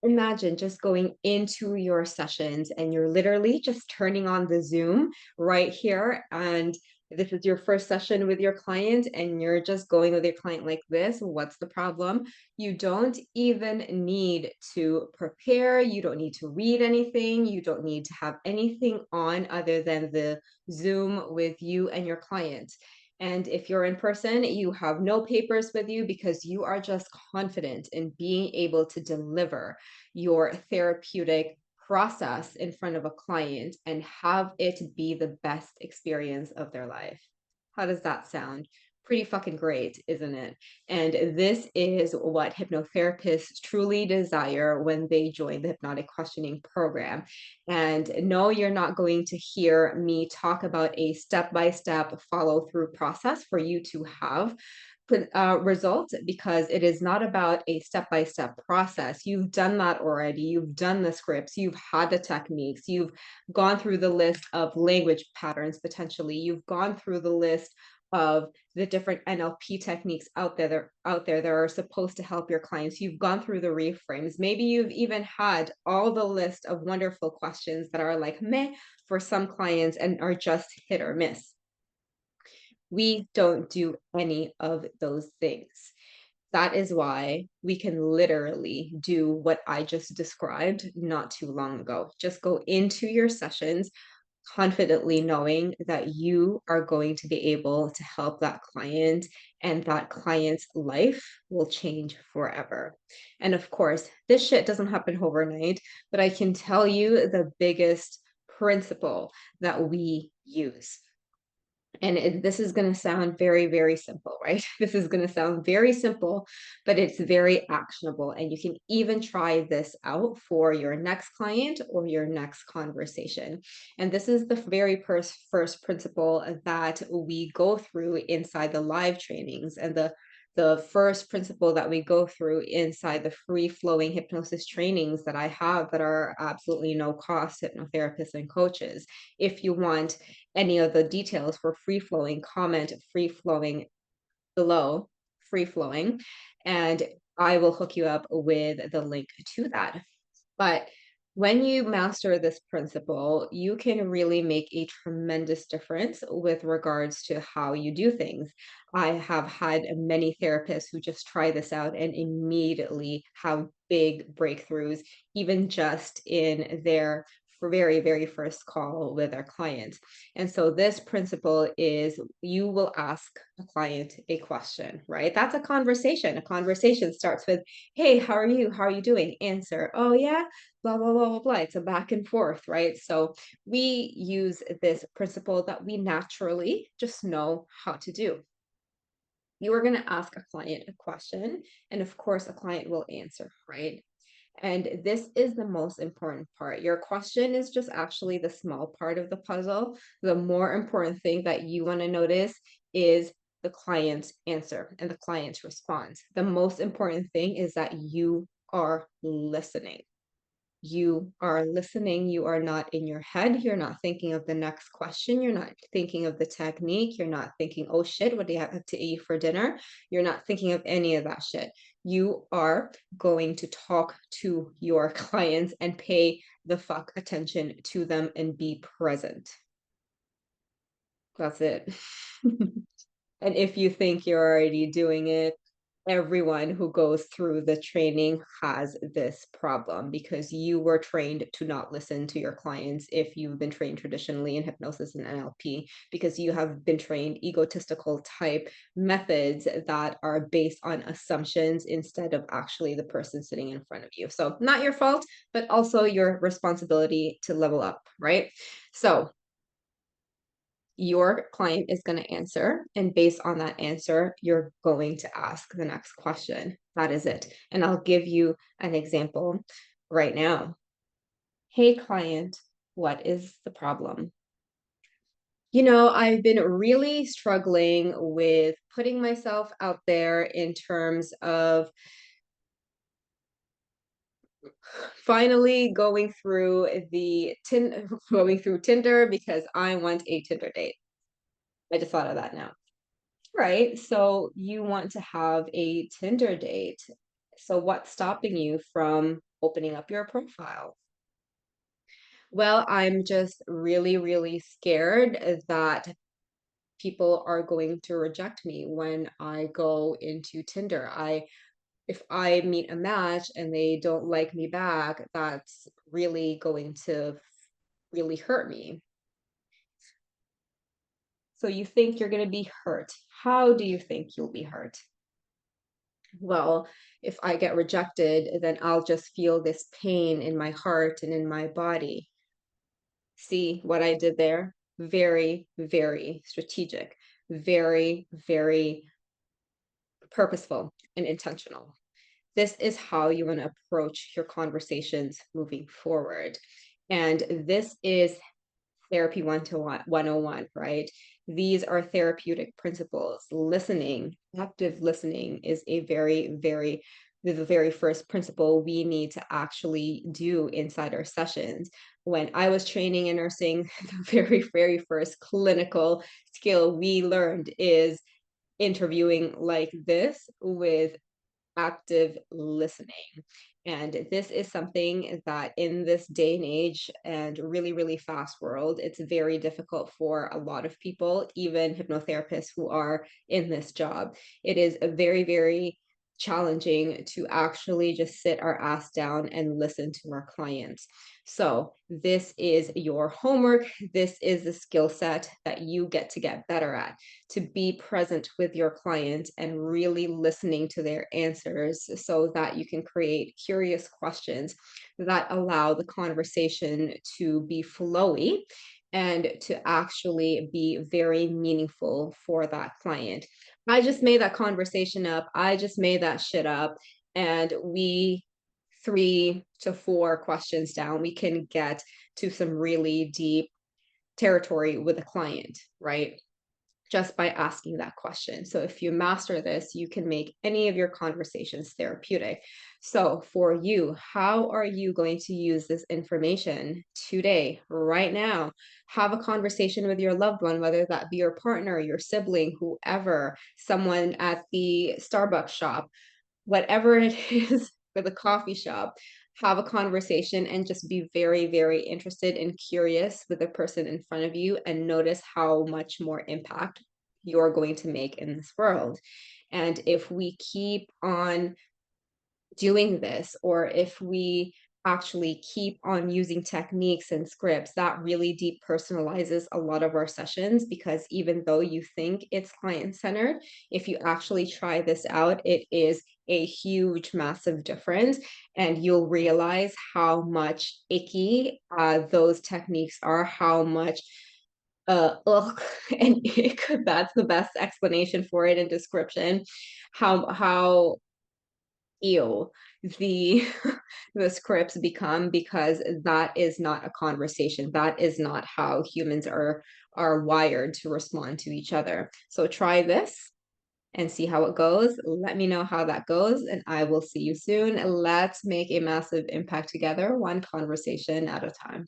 Imagine just going into your sessions and you're literally just turning on the Zoom right here. And this is your first session with your client, and you're just going with your client like this. What's the problem? You don't even need to prepare. You don't need to read anything. You don't need to have anything on other than the Zoom with you and your client. And if you're in person, you have no papers with you because you are just confident in being able to deliver your therapeutic process in front of a client and have it be the best experience of their life. How does that sound? Pretty fucking great, isn't it? And this is what hypnotherapists truly desire when they join the hypnotic questioning program. And no, you're not going to hear me talk about a step by step follow through process for you to have results, because it is not about a step-by-step process. You've done that already. You've done the scripts, you've had the techniques, you've gone through the list of language patterns potentially. You've gone through the list of the different NLP techniques out there that are supposed to help your clients. You've gone through the reframes. Maybe you've even had all the list of wonderful questions that are like meh for some clients and are just hit or miss. We don't do any of those things. That is why we can literally do what I just described not too long ago. Just go into your sessions confidently knowing that you are going to be able to help that client, and that client's life will change forever. And of course, this shit doesn't happen overnight, but I can tell you the biggest principle that we use. And this is going to sound very, very simple, right? This is going to sound very simple, but it's very actionable. And you can even try this out for your next client or your next conversation. And this is the very first principle that we go through inside the live trainings, and the first principle that we go through inside the free flowing hypnosis trainings that I have that are absolutely no cost to hypnotherapists and coaches. If you want any of the details for free flowing, comment free flowing below, free flowing, and I will hook you up with the link to that. But when you master this principle, you can really make a tremendous difference with regards to how you do things. I have had many therapists who just try this out and immediately have big breakthroughs, even just in their very, very first call with their clients. And so, this principle is you will ask a client a question, right? That's a conversation. A conversation starts with, "Hey, how are you? How are you doing?" Answer, "Oh, yeah, blah, blah, blah, blah, blah." It's a back and forth, right? So we use this principle that we naturally just know how to do. You are going to ask a client a question, and of course, a client will answer, right? And this is the most important part. Your question is just actually the small part of the puzzle. The more important thing that you want to notice is the client's answer and the client's response. The most important thing is that you are listening. You are listening. You are not in your head. You're not thinking of the next question. You're not thinking of the technique. You're not thinking, oh shit, what do you have to eat for dinner? You're not thinking of any of that shit. You are going to talk to your clients and pay the fuck attention to them and be present. That's it. And if you think you're already doing it, everyone who goes through the training has this problem, because you were trained to not listen to your clients if you've been trained traditionally in hypnosis and NLP, because you have been trained egotistical type methods that are based on assumptions instead of actually the person sitting in front of you. So, not your fault, but also your responsibility to level up, right? So, your client is going to answer, and based on that answer you're going to ask the next question. That is it. And I'll give you an example right now. Hey client, what is the problem? I've been really struggling with putting myself out there in terms of finally going through Tinder, because I want a Tinder date. I just thought of that now. Right. So you want to have a Tinder date. So what's stopping you from opening up your profile? Well, I'm just really, really scared that people are going to reject me when I go into Tinder. If I meet a match and they don't like me back, that's really going to really hurt me. So you think you're going to be hurt. How do you think you'll be hurt? Well, if I get rejected, then I'll just feel this pain in my heart and in my body. See what I did there? Very, very strategic, very, very purposeful and intentional. This is how you want to approach your conversations moving forward. And this is therapy 101, right? These are therapeutic principles. Listening, active listening is the very first principle we need to actually do inside our sessions. When I was training in nursing, the very, very first clinical skill we learned is interviewing like this with active listening. And this is something that in this day and age and really, really fast world, it's very difficult for a lot of people, even hypnotherapists who are in this job. It is a very, very challenging to actually just sit our ass down and listen to our clients. So, this is your homework. This is the skill set that you get better at, to be present with your client and really listening to their answers so that you can create curious questions that allow the conversation to be flowy and to actually be very meaningful for that client. I just made that conversation up. I just made that shit up. And we 3 to 4 questions down, we can get to some really deep territory with a client, right? Just by asking that question. So if you master this, you can make any of your conversations therapeutic. So for you, how are you going to use this information today, right now? Have a conversation with your loved one, whether that be your partner, your sibling, whoever, someone at the Starbucks shop, whatever it is, for the coffee shop, have a conversation and just be very, very interested and curious with the person in front of you and notice how much more impact you're going to make in this world. And if we keep on doing this, or if we actually keep on using techniques and scripts, that really deep personalizes a lot of our sessions, because even though you think it's client centered, if you actually try this out, it is a huge, massive difference. And you'll realize how much icky those techniques are, how much ugh and ick, that's the best explanation for it and description, how ew the the scripts become, because that is not a conversation. That is not how humans are wired to respond to each other. So try this and see how it goes. Let me know how that goes, and I will see you soon. Let's make a massive impact together, one conversation at a time.